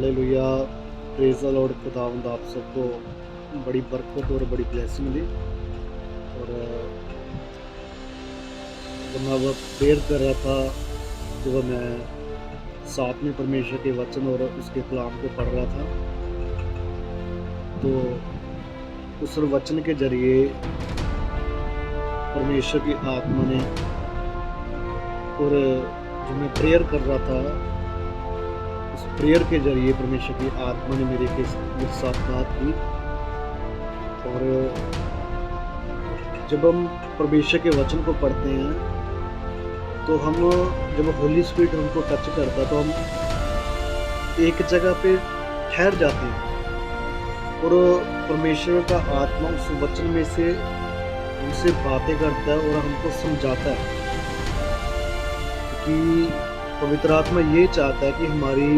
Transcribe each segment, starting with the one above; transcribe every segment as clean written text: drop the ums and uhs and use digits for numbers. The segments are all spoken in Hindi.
हालेलुया। Praise the Lord. खुदावंद आप सबको बड़ी बरकत और बड़ी ब्लेसिंग मिली। और जब मैं वो प्रेयर कर रहा था, जब मैं साथ में परमेश्वर के वचन और उसके कलाम को पढ़ रहा था, तो उस वचन के ज़रिए परमेश्वर की आत्मा ने, और जो मैं प्रेयर कर रहा था, उस प्रेयर के ज़रिए परमेश्वर की आत्मा ने मेरे साथ बात की। और जब हम परमेश्वर के वचन को पढ़ते हैं, तो हम जब होली स्पिरिट हमको टच करता, तो हम एक जगह पे ठहर जाते हैं और परमेश्वर का आत्मा उस वचन में से हमसे बातें करता है और हमको समझाता है कि पवित्र आत्मा ये चाहता है कि हमारी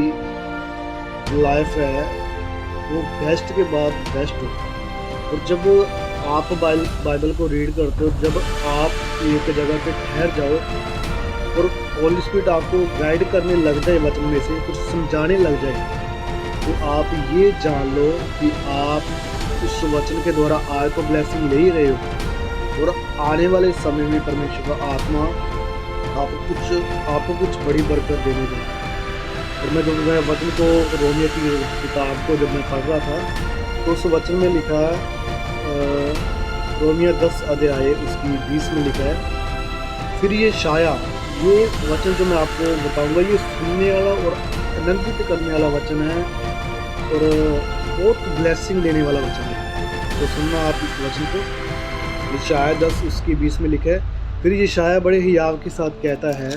लाइफ है वो बेस्ट के बाद बेस्ट हो। और जब आप बाइबल को रीड करते हो, जब आप एक जगह पे ठहर जाओ और होली स्पिरिट आपको गाइड करने लग जाए, वचन में से कुछ समझाने लग जाए, तो आप ये जान लो कि आप उस वचन के द्वारा आज तो ब्लेसिंग ले ही रहे हो, और आने वाले समय में परमेश्वर का आत्मा आपको कुछ बड़ी बरकत देने देगा। और मैं जब मैं वचन को, रोमियो की किताब को जब मैं पढ़ रहा था, तो उस वचन में लिखा है, रोमियो 10 अध्याय उसकी 20 में लिखा है, फिर ये शाया, ये वचन जो मैं आपको बताऊंगा, ये सुनने वाला और आनंदित करने वाला वचन है और बहुत ब्लेसिंग देने वाला वचन है। तो सुनना आप इस वचन को। यशायाह 10 उसकी 20 में लिखा है, फिर यशायाह बड़े हियाव के साथ कहता है,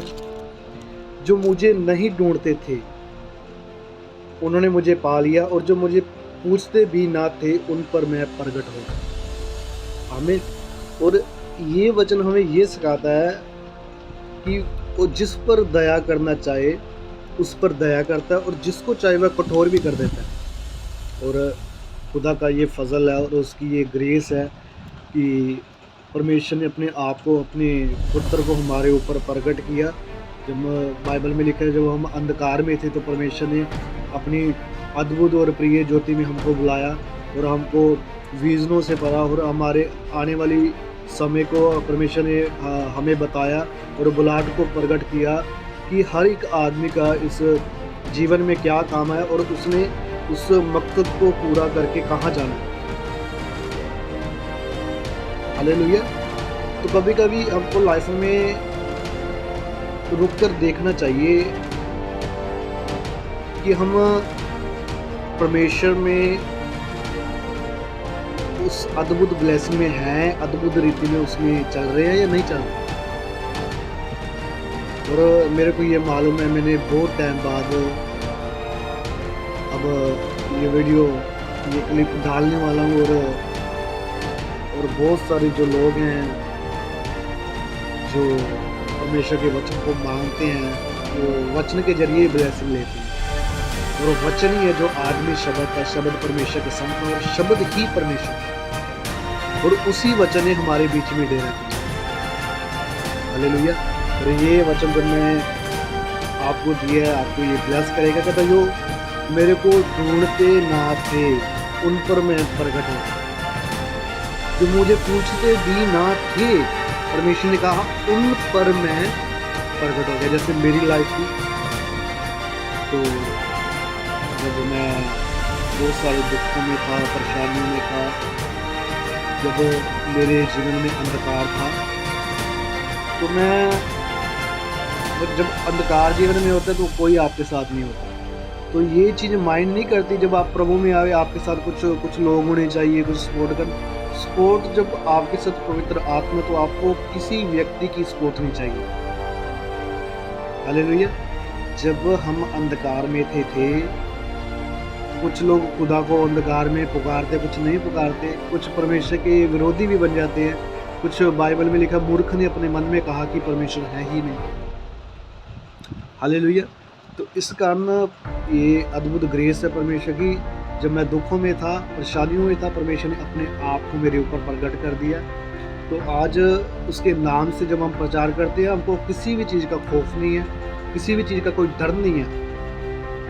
जो मुझे नहीं ढूंढते थे उन्होंने मुझे पा लिया, और जो मुझे पूछते भी ना थे उन पर मैं प्रगट हो गया। आमीन। और ये वचन हमें ये सिखाता है कि वो जिस पर दया करना चाहे उस पर दया करता है, और जिसको चाहे वह कठोर भी कर देता है। और खुदा का ये फजल है और उसकी ये ग्रेस है कि परमेश्वर ने अपने आप को, अपने पुत्र को हमारे ऊपर प्रकट किया। जब बाइबल में लिखा है, जब हम अंधकार में थे तो परमेश्वर ने अपनी अद्भुत और प्रिय ज्योति में हमको बुलाया और हमको विजनों से भरा, और हमारे आने वाली समय को परमेश्वर ने हमें बताया और बुलाहट को प्रकट किया कि हर एक आदमी का इस जीवन में क्या काम है और उसने उस मकसद को पूरा करके कहाँ जाना है। हालेलुया। तो कभी कभी हमको लाइफ में रुक कर देखना चाहिए कि हम परमेश्वर में उस अद्भुत ब्लेसिंग में हैं, अद्भुत रीति में उसमें चल रहे हैं या नहीं चल रहे। और मेरे को ये मालूम है, मैंने बहुत टाइम बाद अब ये वीडियो, ये क्लिप डालने वाला हूँ, और बहुत सारे जो लोग हैं जो परमेश्वर के वचन को मांगते हैं, वो वचन के जरिए ब्लेसिंग लेते हैं। और वचन ही है जो आदमी शब्द है, शब्द परमेश्वर के संग है और शब्द ही परमेश्वर है, और उसी वचन ने हमारे बीच में डेरा किया। हालेलुया। और ये वचन जब मैं आपको दिया है, आपको ये ब्लेस करेगा। कहता जो मेरे को ढूंढते ना थे उन पर मैं प्रकट हो, जो मुझे पूछते भी ना थे, परमेश्वर ने कहा उन पर मैं प्रकट हो गया। जैसे मेरी लाइफ थी, तो जब मैं बहुत सारे दुखों में था, परेशानियों में था, जब मेरे जीवन में अंधकार था, तो मैं, जब अंधकार जीवन में होता है तो कोई आपके साथ नहीं होता, तो ये चीज़ माइंड नहीं करती। जब आप प्रभु में आए, आपके साथ कुछ लोग होने चाहिए, कुछ सपोर्ट जब आपके साथ पवित्र आत्मा, तो आपको किसी व्यक्ति की सपोर्ट नहीं चाहिए। हालेलुया। जब हम अंधकार में थे, कुछ लोग खुदा को अंधकार में पुकारते, कुछ नहीं पुकारते, कुछ परमेश्वर के विरोधी भी बन जाते हैं। कुछ बाइबल में लिखा, मूर्ख ने अपने मन में कहा कि परमेश्वर है ही नहीं। हालेलुया। तो इस कारण ये अद्भुत ग्रेस है परमेश्वर की। जब मैं दुखों में था, परेशानियों में था, परमेश्वर ने अपने आप को मेरे ऊपर प्रकट कर दिया। तो आज उसके नाम से जब हम प्रचार करते हैं, हमको किसी भी चीज़ का खौफ नहीं है, किसी भी चीज़ का कोई डर नहीं है।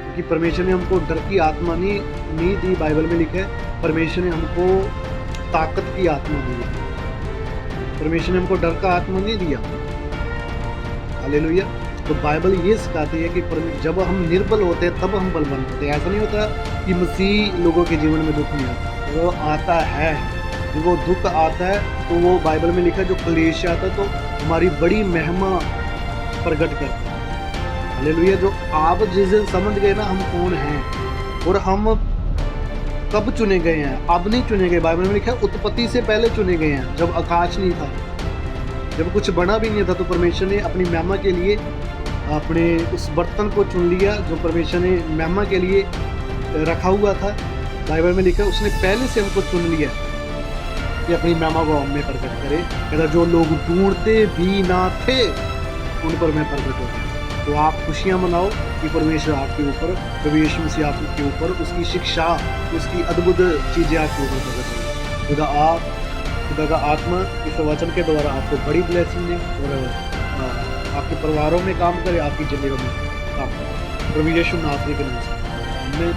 क्योंकि परमेश्वर ने हमको डर की आत्मा नहीं दी, बाइबल में लिखा है परमेश्वर ने हमको ताकत की आत्मा दी है। परमेश्वर ने हमको डर का आत्मा नहीं दिया। हालेलुया। तो बाइबल ये सिखाती है कि जब हम निर्बल होते हैं तब हम बलवंत होते हैं। ऐसा नहीं होता कि मसीह लोगों के जीवन में दुख नहीं आता, वो आता है। जब वो दुख आता है तो वो बाइबल में लिखा है जो क्लेश आता है तो हमारी बड़ी महिमा प्रकट करता है। हालेलुया। जो आप जिस दिन समझ गए ना हम कौन हैं और हम कब चुने गए हैं, अब नहीं चुने गए। बाइबल में लिखा है उत्पत्ति से पहले चुने गए हैं, जब आकाश नहीं था, जब कुछ बना भी नहीं था, तो परमेश्वर ने अपनी महिमा के लिए अपने उस बर्तन को चुन लिया जो परमेश्वर ने महिमा के लिए रखा हुआ था। बाइबल में लिखा है उसने पहले से हमको चुन लिया कि अपनी महिमा को हम में प्रकट करे। कहता जो लोग ढूंढते भी ना थे उन पर मैं प्रकट हो गया। तो आप खुशियाँ मनाओ कि परमेश्वर आपके ऊपर, प्रभु यीशु मसीह आपके ऊपर, उसकी शिक्षा, उसकी अद्भुत चीज़ें आपके ऊपर प्रकट होगी। खुदा का आत्मा इस वचन के द्वारा आपको बड़ी ब्लेसिंग दे और आपके परिवारों में काम करे, आपकी ज़िंदगी में काम करे। प्रभु यीशु नासरी के नाम से आमीन।